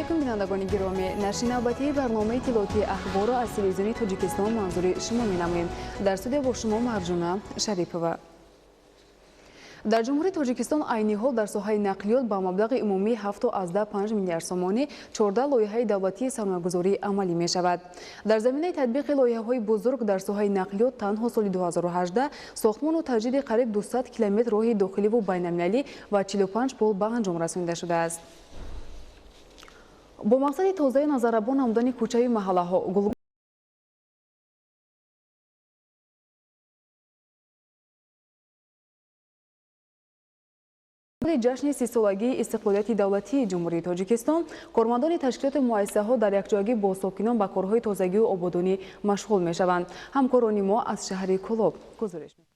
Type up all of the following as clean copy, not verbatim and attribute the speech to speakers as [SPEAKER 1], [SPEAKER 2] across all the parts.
[SPEAKER 1] алейкум бинандагони гиромӣ. нашри навбатии барномаи иттилооти ахбор аз телевизиони Тоҷикистон манзури шумо менамоем. дар студия бо шумо Марҷуна Шарипова. дар ҷумҳурии Тоҷикистон айни ҳол дар соҳаи нақлиёт ба маблағи умумии 7.5 миллиард сомонӣ 14 лоиҳаи давлатии сармоягузорӣ амалӣ мешавад. дар заминаи татбиқи лоиҳаҳои бузург дар соҳаи нақлиёт танҳо соли 2018 сохтмону таҷдиди қариб 200 километр роҳи дохиливу байналмилалӣ ва 45 пул ба анҷом расонида шудааст. бо мақсади тозаи назаррабон намудани кӯчави маҳаллаҳо ҷашни 30-солагии истиқлолияти давлатии ҷумҳурии Тоҷикистон кормандони ташкилоти муассисаҳо дар якҷоягӣ бо сокинон ба корҳои тозагию ободонӣ машғул мешаванд. ҳамкорони мо аз шаҳри Кулоб гузориш мекунанд.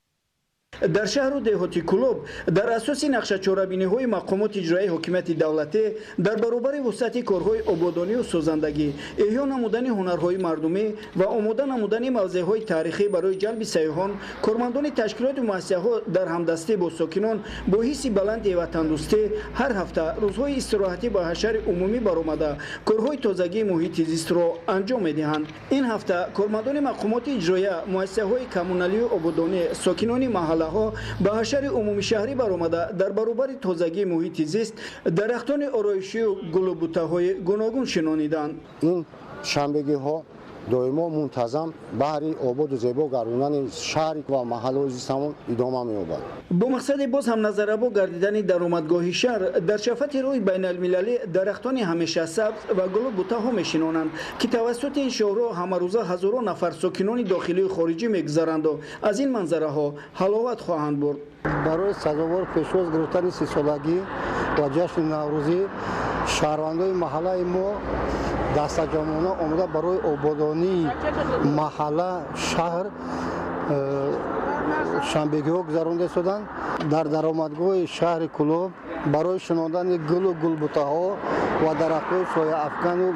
[SPEAKER 2] дар шаҳру деҳоти Кулоб дар асоси нақшачорабиниҳои мақомоти иҷроии ҳокимияти давлатӣ дар баробари вусъати корҳои ободонию созандагӣ, эҳё намудани ҳунарҳои мардумӣ ва омода намудани мавзеъҳои таърихӣ барои ҷалби сайёҳон, кормандони ташкилоти муассисаҳо дар ҳамдастӣ бо сокинон бо ҳисси баланди ватандӯстӣ ҳар ҳафта рӯзҳои истироҳатӣ ба ҳашари умумӣ баромада корҳои тозагии муҳити зистро анҷом медиҳанд. ин ҳафта кормандони мақомоти иҷроия, муассисаҳои коммуналию ободонӣ, сокинони маҳаллаҳо ба ҳашари умуми шаҳрӣ баромада дар баробари тозагии муҳити зист дарахтони ороишию гулубутаҳои гуногун шинониданд.
[SPEAKER 3] ин шанбегиҳо доимо мунтазам баҳри ободу зебо гардонани шаҳри ва маҳаллаҳои зистамон идома меёбад.
[SPEAKER 2] бо мақсади боз ҳам назаррабо гардидани даромадгоҳи шаҳр дар шафати роҳи байналмилалӣ дарахтони ҳамешасабз ва гулубутаҳо мешинонанд ки тавассути ин шоҳро ҳамарӯза ҳазорон нафар сокинони дохилию хориҷӣ мегузаранду аз ин манзараҳо ҳаловат хоҳанд бурд.
[SPEAKER 3] барои сазовор пешвоз гирифтани 30-солагӣ ва ҷашни наврӯзӣ шаҳрвандои маҳаллаи мо дастаҷамона омада барои ободонии маҳалла шаҳр шанбегиҳо гузаронда шуданд. дар даромадгоҳи шаҳри Кулоб барои шинондани гулу гулбутаҳо ва дарахтҳои сояафкану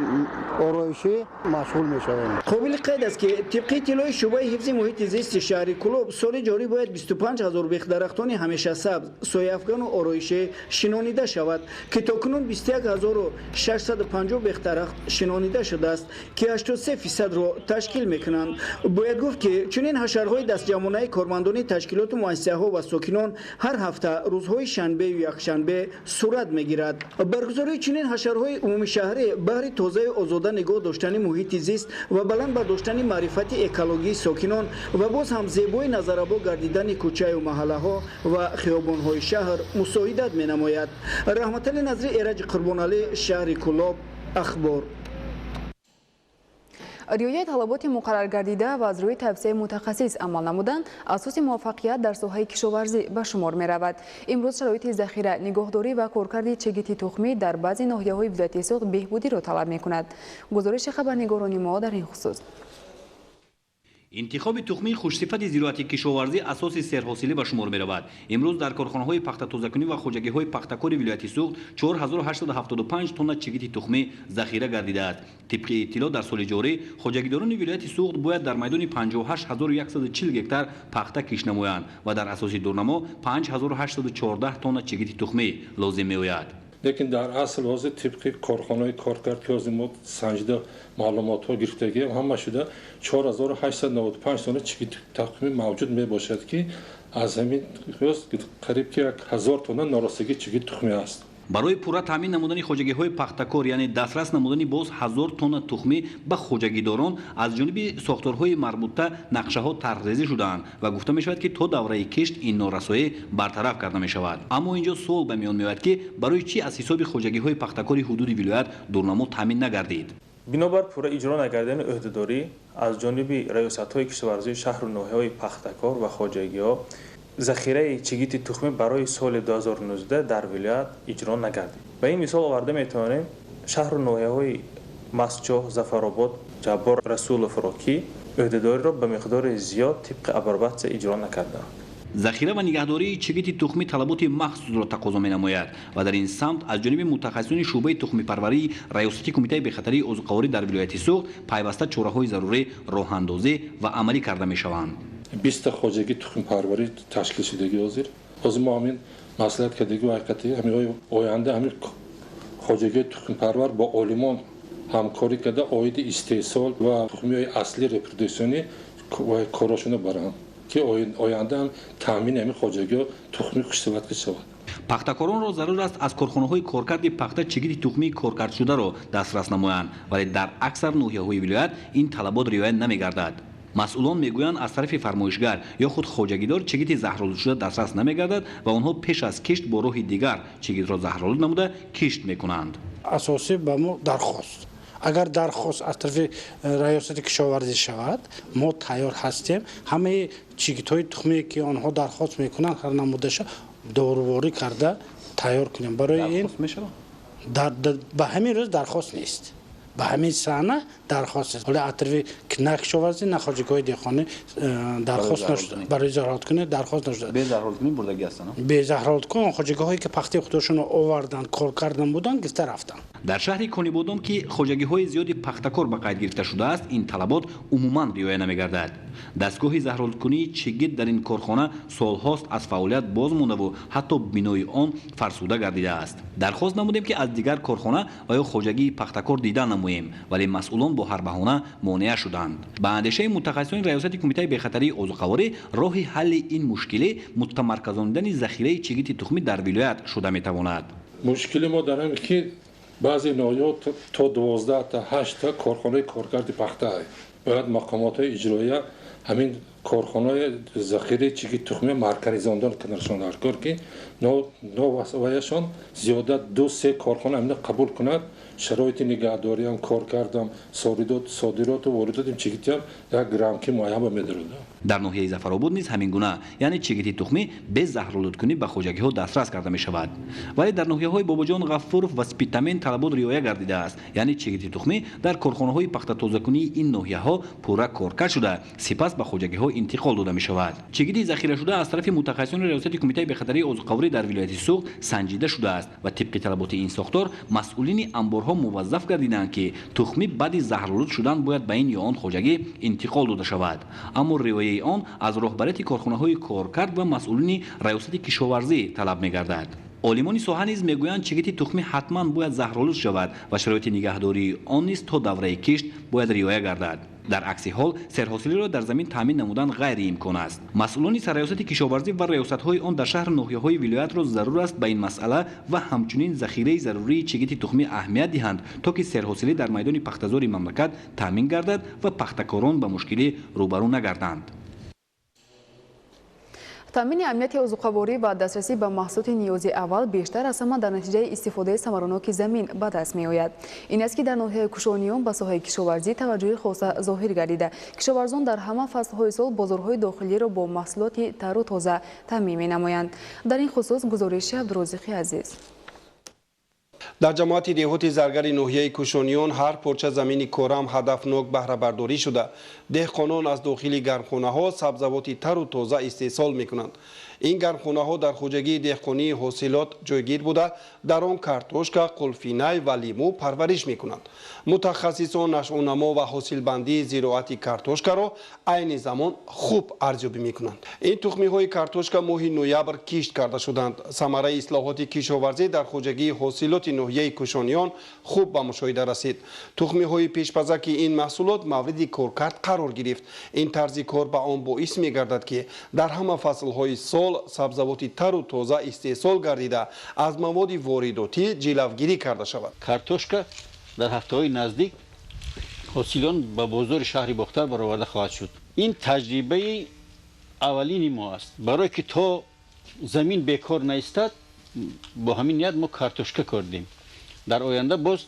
[SPEAKER 3] ороишӣ машғул мешавем.
[SPEAKER 2] қобили қайд аст ки тибқи иттилои шуъбаи ҳифзи муҳити зисти шаҳри Кулоб соли ҷорӣ бояд 25 000 бех дарахтони ҳамешасабз, сояафкану ороишӣ шинонида шавад ки токунун 21 650 бех дарахт шинонида шудааст ки 83%-ро ташкил мекунанд. бояд гуфт ки чунин ҳашарҳои дастҷамонаи кормандони ташкилоту муассисаҳо ва сокинон ҳар ҳафта рӯзҳои шанбею якшанбе сурат мегирад. баргузории чунин ҳашарҳои умумишаҳрӣ баҳри тозаю озода нигоҳ доштани муҳити зист ва баланд ба доштани маърифати экологии сокинон ва боз ҳам зебои назаррабо гардидани кӯчаю маҳаллаҳо ва хиёбонҳои шаҳр мусоидат менамояд. раҳматалӣ назри эраҷи қурбоналӣ, шаҳри Кулоб, ахбор.
[SPEAKER 1] риояи талаботи муқаррар гардида ва аз рӯи тавсияи мутахассис амал намудан асоси муваффақият дар соҳаи кишоварзӣ ба шумор меравад. имрӯз шароити захира, нигоҳдорӣ ва коркарди чигити тухмӣ дар баъзе ноҳияҳои вилояти суғд беҳбудиро талаб мекунад. гузориши хабарнигорони мо дар ин хусус.
[SPEAKER 4] интихоби тухмии хушсифати зироати кишоварзӣ асоси серҳосилӣ ба шумор меравад. имрӯз дар корхонаҳои пахтатозакунӣ ва хоҷагиҳои пахтакори вилояти суғд 4875 тонна чигити тухмӣ захира гардидааст. тибқи иттилоъ дар соли ҷорӣ хоҷагидорони вилояти суғд бояд дар майдони 58140 гектар пахта киш намоянд ва дар асоси дурнамо 5814 тонна чигити тухмӣ лозим меояд.
[SPEAKER 5] лекин дар асл ҳозир тибқи корхонаи коркард ки ҳозир мо санҷида маълумотҳо гирифтагием ҳама шуда 4895 тонна чигити тухмӣ мавҷуд мебошад ки аз ҳамин қариб ки 1000 тонна норастагии чигити тухмӣ аст.
[SPEAKER 4] барои пурра таъмин намудани хоҷагиҳои пахтакор, яъне дастрас намудани боз 1000 тонна тухмӣ ба хоҷагидорон аз ҷониби сохторҳои марбута нақшаҳо тарҳрезӣ шудаанд ва гуфта мешавад ки то давраи кишт ин норасоӣ бартараф карда мешавад. аммо инҷо суол ба миён меояд ки барои чӣ аз ҳисоби хоҷагиҳои пахтакори ҳудуди вилоят дурнамо таъмин нагардид.
[SPEAKER 6] бинобар пурра иҷро накардани ӯҳдадорӣ аз ҷониби раёсатҳои кишоварзии шаҳру ноҳияҳои пахтакор ва хоҷагиҳо захираи чигити тухмӣ барои соли 2019 дар вилоят иҷро нагардид. ба ин мисол оварда метавонем шаҳру ноҳияҳои масҷоҳ, зафаробод, ҷаббор, расулов рокӣ ӯҳдадориро ба миқдори зиёд тибқи апробатсия иҷро накарданд.
[SPEAKER 4] захира ва нигаҳдории чигити тухмӣ талаботи махсусро тақозо менамояд ва дар ин самт аз ҷониби мутахассисони шуъбаи тухмипарварии раёсати кумитаи бехатарии озуқаворӣ дар вилояти суғд пайваста чораҳои зарурӣ роҳандозӣ ва амалӣ карда мешаванд.
[SPEAKER 5] 20 хоҷагӣ тухмипарварӣ ташкил шудагӣ ҳозир мо ҳамин маслиҳат кардагӣ ҳақиқати ҳамин оянда ҳамин хоҷагии тухмипарвар бо олимон ҳамкорӣ карда оиди истеҳсол ва тухмиҳои аслии репродуксионӣ корашона баранд ки оянда ҳам таъмини ҳамин хоҷагиҳо тухми хушсиватӣ шавад.
[SPEAKER 4] пахтакоронро зарур аст аз корхонаҳои коркарди пахта чигити тухмии коркардшударо дастрас намоянд, вале дар аксар ноҳияҳои вилоят ин талабот риоя намегардад. масъулон мегӯянд аз тарафи фармоишгар ё худ хоҷагидор чигити заҳролудшуда дастрас намегардад ва онҳо пеш аз кишт бо роҳи дигар чигитро заҳролуд намуда кишт мекунанд.
[SPEAKER 7] асосӣ ба мо дархост. агар дархост аз тарафи раёсати кишоварзӣ шавад, мо тайёр ҳастем ҳамаи чигитҳои тухмие ки онҳо дархост мекунанд ҳар намуда шавад доруворӣ карда тайёр кунем. барои ин ба ҳамин рӯз дархост нест. ба ҳамин саҳна дархост нест. ҳоле аз тарафи на кишоварзӣ на хоҷагиҳои деҳқонӣ дархост нашуда. барои заҳролаткунӣ дархост нашуда.
[SPEAKER 4] безаҳролаткунӣ бурдагӣ ҳастанд.
[SPEAKER 7] безаҳролаткун хоҷагиҳое ки пахтаи худошонро оварданд, кор кардан буданд, гирифта рафтанд.
[SPEAKER 4] дар шаҳри Конибодом ки хоҷагиҳои зиёди пахтакор ба қайд гирифта шудааст, ин талабот умуман риоя намегардад. дастгоҳи заҳролаткунии чигит дар ин корхона солҳост аз фаъолият боз мондаву ҳатто бинои он фарсуда гардидааст. дархост намудем ки аз дигар корхона ва ё хоҷагии пахтакор дида намоем, вале масъулон бо ҳар баҳона монеа шуданд. ба андешаи мутахассисони раёсати кумитаи бехатарии озуқаворӣ роҳи ҳалли ин мушкилӣ мутамарказонидани захираи чигити тухмӣ дар вилоят шуда метавонад.
[SPEAKER 5] мушкили мо дар ин ки баъзе ноҳияҳо то 12 та 8 та корхонаи коркарди пахта бояд мақомотҳои иҷроия ҳамин корхонаи захираи чигити тухмӣ марказизондан кунадшон дар кор ки новаяшон зиёда 2-3 корхона ҳамина қабул кунад шароити нигаҳдориам кор кардам содироту воридоти чигитиам як грамки муайян медарад.
[SPEAKER 4] дар ноҳияи зафаробод низ ҳамин гуна, яъне чигити тухмӣ без заҳролудкунӣ ба хоҷагиҳо дастрас карда мешавад. вале дар ноҳияҳои бобоҷон ғаффуров ва спитамен талабот риоя гардидааст, яъне чигити тухмӣ дар корхонаҳои пахтатозакунии ин ноҳияҳо пурра коркард шуда сипас ба хоҷагиҳо интиқол дода мешавад. чигити захирашуда аз тарафи мутахассисони раёсати кумитаи бехатарии озуқаворӣ дар вилояти суғд санҷида шудааст ва тибқи талаботи ин сохтор масъулини амборҳо муваззаф гардиданд ки тухмӣ баъди заҳролуд шудан бояд ба ин ё он хоҷагӣ интиқол дода шавад. аммо риояи он аз роҳбарияти корхонаҳои коркард ва масъулини раёсати кишоварзӣ талаб мегардад. олимони соҳа низ мегӯянд чигити тухмӣ ҳатман бояд заҳролуд шавад ва шароити нигаҳдории он низ то давраи кишт бояд риоя гардад. дар акси ҳол серҳосилиро дар замин таъмин намудан ғайриимкон аст. масъулони сарраёсати кишоварзӣ ва раёсатҳои он дар шаҳру ноҳияҳои вилоятро зарур аст ба ин масъала ва ҳамчунин захираи зарурии чигити тухмӣ аҳамият диҳанд, то ки серҳосилӣ дар майдони пахтазори мамлакат таъмин гардад ва пахтакорон ба мушкилӣ рӯбарӯ нагарданд.
[SPEAKER 1] таъмини амнияти озуқаворӣ ва дастрасӣ ба маҳсулоти ниёзи аввал бештар аз ҳама дар натиҷаи истифодаи самароноки замин ба даст меояд. ин аст ки дар ноҳияи кушониён ба соҳаи кишоварзӣ таваҷҷӯҳи хоса зоҳир гардида, кишоварзон дар ҳама фаслҳои сол бозорҳои дохилиро бо маҳсулоти тару тоза таъмин менамоянд. дар ин хусус гузориши Абдурозиқи азиз.
[SPEAKER 8] дар ҷамоати деҳоти заргари ноҳияи кушониён ҳар порча замини корам ҳадафнок баҳрабардорӣ шуда, деҳқонон аз дохили гармхонаҳо сабзавоти тару тоза истеҳсол мекунанд. ин гармхонаҳо дар хуҷагии деҳқонии ҳосилот ҷойгир буда, дар он картошка, қулфинай ва лимӯ парвариш мекунанд. мутахассисон нашъунамо ва ҳосилбандии зироати картошкаро айни замон хуб арзёбӣ мекунанд. ин тухмиҳои картошка моҳи ноябр кишт карда шуданд. самараи ислоҳоти кишоварзӣ дар хуҷагии ҳосилоти ноҳияи кушониён хуб ба мушоҳида расид. тухмиҳои пешпазаки ин маҳсулот мавриди коркард қарор гирифт. ин тарзи кор ба он боис мегардад ки дар ҳама фаслҳои сол сабзавоти тару тоза истеҳсол гардида аз маводи воридотӣ ҷилавгирӣ карда шавад.
[SPEAKER 9] картошка дар ҳафтаҳои наздик ҳосилон ба бозори шаҳри бохтар бароварда хоҳад шуд. ин таҷрибаи аввалини мо аст. барое ки то замин бекор наистад, бо ҳамин ният мо картошка кардем. дар оянда боз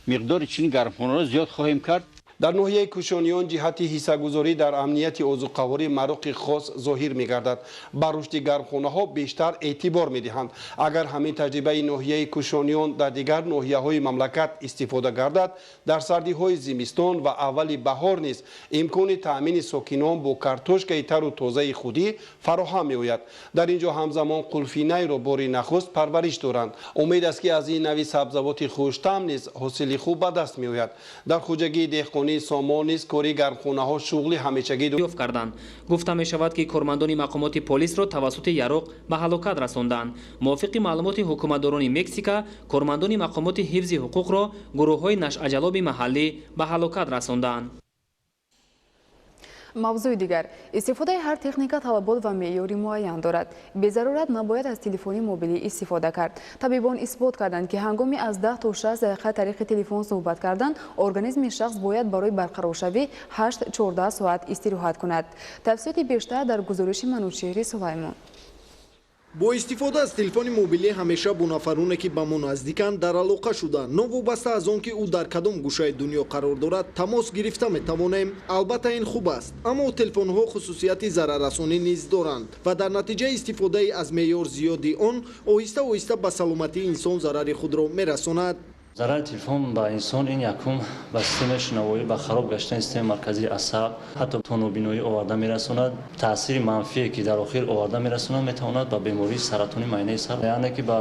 [SPEAKER 9] миқдори чунин гармхонаро зиёд хоҳем кард.
[SPEAKER 8] дар ноҳияи кушониён ҷиҳати ҳиссагузорӣ дар амнияти озуқаворӣ мароқи хос зоҳир мегардад. ба рушди гармхонаҳо бештар эътибор медиҳанд. агар ҳамин таҷрибаи ноҳияи кушониён дар дигар ноҳияҳои мамлакат истифода гардад, дар сардиҳои зимистон ва аввали баҳор низ имкони таъмини сокинон бо картошкаи тару тозаи худӣ фароҳам меояд. дар ин ҷо ҳамзамон қулфинайро бори нахуст парвариш доранд. умед аст ки аз ин нави сабзавоти хуштаъм низ ҳосили хуб ба даст меояд. дар хуҷагии деҳқонӣ کارگرانی سامان نیز کاری گرمخانه‌ها شغل همیشگی
[SPEAKER 10] یافت کردند. گفته می شود که کارمندان مقامات پلیس را توسط یراق به هلاکت رساندند. موافق معلومات حکومتداران مکزیک، کارمندان مقامات حفظ حقوق را گروه‌های نشعجلاب محلی به هلاکت رساندند.
[SPEAKER 1] موضوع دیگر، استفاده هر تکنیک طلبات و معیاری معین دارد. به ضرورت نباید از تلفن موبیلی استفاده کرد. طبیبان اثبات کردند که هنگامی از 10 تا 60 دقیقه طریق تلفن صحبت کردن، ارگانیسم شخص باید برای برقرار شوی 8-14 ساعت استراحت کند. تفصیلات بیشتر در گزارش منوچهری سلیمان.
[SPEAKER 11] با استفاده از تلفن موبیلی همیشه با نفرانی که به ما نزدیکند در علاقه شده، نوابسته از آن که او در کدام گوشه دنیا قرار دارد تماس گرفته می توانیم. البته این خوب است، اما تلفن ها خصوصیت ضرر رسانی نیز دارند و در نتیجه استفاده از معیار زیادی آن آهسته آهسته به سلامتی انسان ضرر خود را می رساند.
[SPEAKER 12] ضرر تلفن با انسان این یکم به سیستم شنوایی به خراب گشتن سیستم مرکزی عصب حتی تونوبینایی آورده میرساند. تاثیر منفی که در آخر آورده میرساند میتواند به بیماری سرطانی معاینه سر، یعنی که به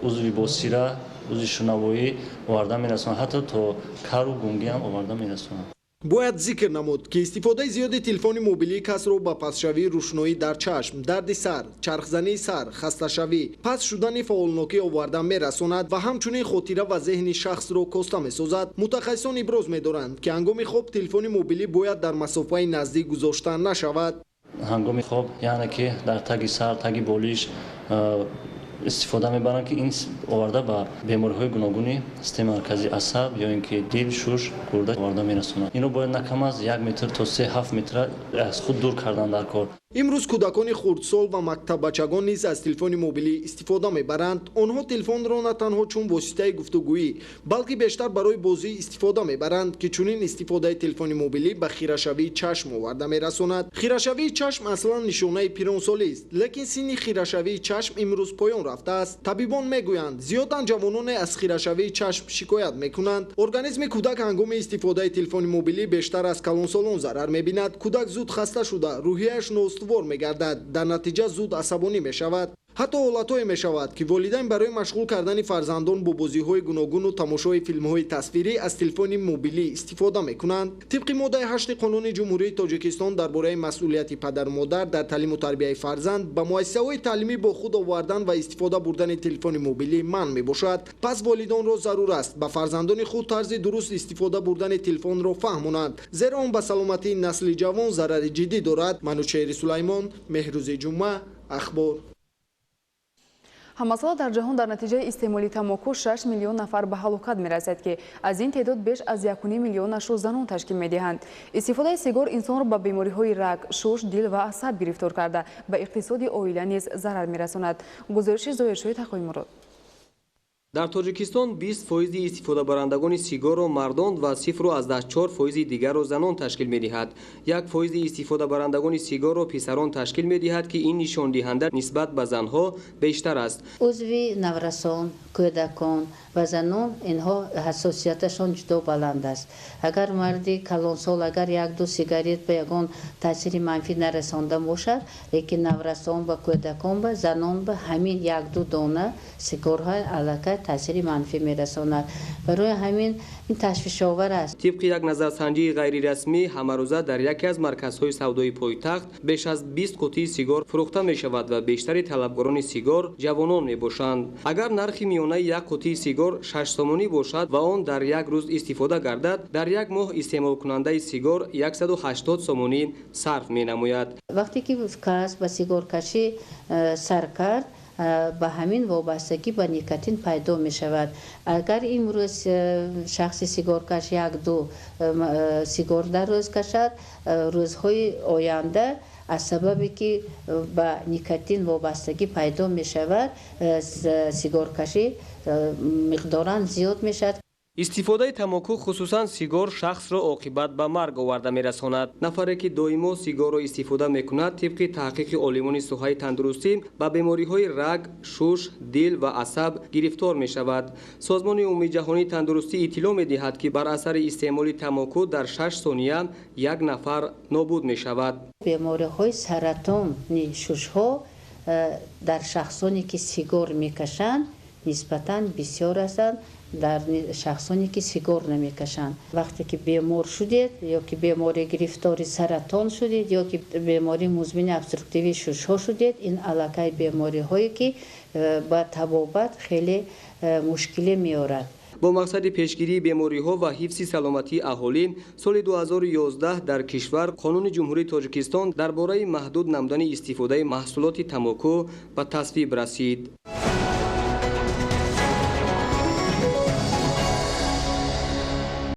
[SPEAKER 12] عضو بصیره، عضو شنوایی آورده میرساند، حتی تا کار و گونگی هم آورده میرساند.
[SPEAKER 11] باید ذکر نمود که استفاده زیاد تلفن موبیلی کس را به پسشوی روشنایی در چشم، درد سر، چرخزنی سر، خسته شوی، پس شدن فعالناکی آورده میرساند و همچنین خاطره و ذهن شخص را کاسته میسازد. متخصصان ابراز می‌دارند که هنگام خواب تلفن موبیلی باید در مسافه نزدیک گذاشته نشود.
[SPEAKER 12] هنگام خواب یعنی که در تگ سر، تگ بالش استفاده میبرند که این آورده به بیماری‌های گوناگونی سیستم مرکزی عصب یا اینکه دل، شش، گرده آورده میرساند. اینو باید نه از 1 متر تا 3-7 متر از خود دور کردن در کار.
[SPEAKER 11] امروز کودکان خردسال و مکتب بچگان نیز از تلفن موبیلی استفاده میبرند. آنها تلفن را نه تنها چون واسطه گفتگویی بلکه بیشتر برای بازی استفاده میبرند که چنین استفاده تلفن موبیلی به خیره‌شوی چشم آورده میرساند. خیره‌شوی چشم اصلا نشانه پیرانسالی است، لیکن سن خیره‌شوی چشم امروز پایان رفته است. طبیبان میگویند زیادا جوانان از خیره‌شوی چشم شکایت میکنند. ارگانیسم کودک هنگام استفاده تلفن موبیلی بیشتر از کلانسالان ضرر میبیند. کودک زود خسته شده، روحیه‌اش نااستوار میگردد، در نتیجه زود عصبانی میشود. حتی حالت‌هایی میشود که والدین برای مشغول کردن فرزندان با بازی‌های گوناگون و تماشای فیلم‌های تصویری از تلفن موبیلی استفاده می‌کنند. طبق ماده 8 قانون جمهوری تاجیکستان درباره مسئولیت پدر و مادر در تعلیم و تربیت فرزند به مؤسسه‌های تعلیمی با خود آوردن و استفاده بردن تلفن موبیلی منع میباشد. پس والدان را ضرور است به فرزندان خود طرز درست استفاده بردن تلفن را فهمانند، زیرا آن به سلامتی نسل جوان ضرر جدی دارد. منوچهری سلیمان، مهروز جمعه، اخبار.
[SPEAKER 1] همساله در جهان در نتیجه استعمال تماکو 6 میلیون نفر به هلاکت می‌رسد که از این تعداد بیش از 1.5 میلیونش زنان تشکیل می‌دهند. استفاده سیگار انسان را به بیماری‌های رگ، شش، دل و عصب گرفتار کرده به اقتصاد عائله نیز ضرر می‌رساند. گزارش ظاهرشوی تقوی مراد.
[SPEAKER 10] در تاجیکستان 20% استفاده برندگان سیگار را مردان و 0.4% دیگر را زنان تشکیل می‌دهد. 1% استفاده برندگان سیگار را پسران تشکیل می‌دهد که این نشان دهنده نسبت به زنها بیشتر است.
[SPEAKER 13] عضوی نورسان، کودکان و زنان اینها حساسیتشان جدا بلند است. اگر مردی کلانسال اگر 1-2 سیگاریت به یگان تاثیر منفی نرسانده باشد، لیکن نورسان و کودکان و زنان به همین 1-2 دانه سیگارهای علاقه تاثیر منفی میرساند. برای همین این تشویش آور است.
[SPEAKER 10] طبق یک نظرسنجی غیر رسمی همه روزه در یکی از مرکزهای سودای پایتخت بیش از 20 قوطی سیگار فروخته می شود و بیشتر طلبگاران سیگار جوانان می باشند. اگر نرخ میانه یک قوطی سیگار 6 سومانی باشد و آن در یک روز استفاده گردد، در یک ماه استعمال کننده سیگار 180 سومانی صرف می نماید.
[SPEAKER 13] وقتی که کس به سیگار کشی سر کرد، به همین وابستگی به نیکوتین پیدا می شود. اگر امروز شخص سیگار کش 1-2 سیگار در روز کشد، روزهای آینده از سببی که به نیکوتین وابستگی پیدا می شود، سیگار کشی مقدارا زیاد می شود.
[SPEAKER 10] استفاده تماکو خصوصا سیگار شخص را عاقبت به مرگ آورده میرساند. نفری که دائما سیگار را استفاده میکند طبق تحقیق عالمان سوهای تندرستی به بیماری‌های رگ، شش، دل و عصب گرفتار می شود. سازمان عمومی جهانی تندرستی اطلاع می‌دهد که بر اثر استعمال تماکو در 6 ثانیه 1 نفر نابود می شود.
[SPEAKER 13] بیماری‌های سرطان شش‌ها در شخصانی که سیگار میکشند нисбатан бисёр ҳастанд дар шахсоне ки сигор намекашанд. вақте ки бемор шудед ё ки бемори гирифтори саратон шудед ё ки бемори музмини обструктиви шушҳо шудед, ин аллакай бемориҳое ки ба табобат хеле мушкилӣ меорад.
[SPEAKER 10] با مقصد پیشگیری بیماری‌ها و حفظ سلامتی اهالی سال 2011 در کشور قانون جمهوری تاجیکستان درباره محدود نمودن استفاده محصولات تماکو به تصویب رسید.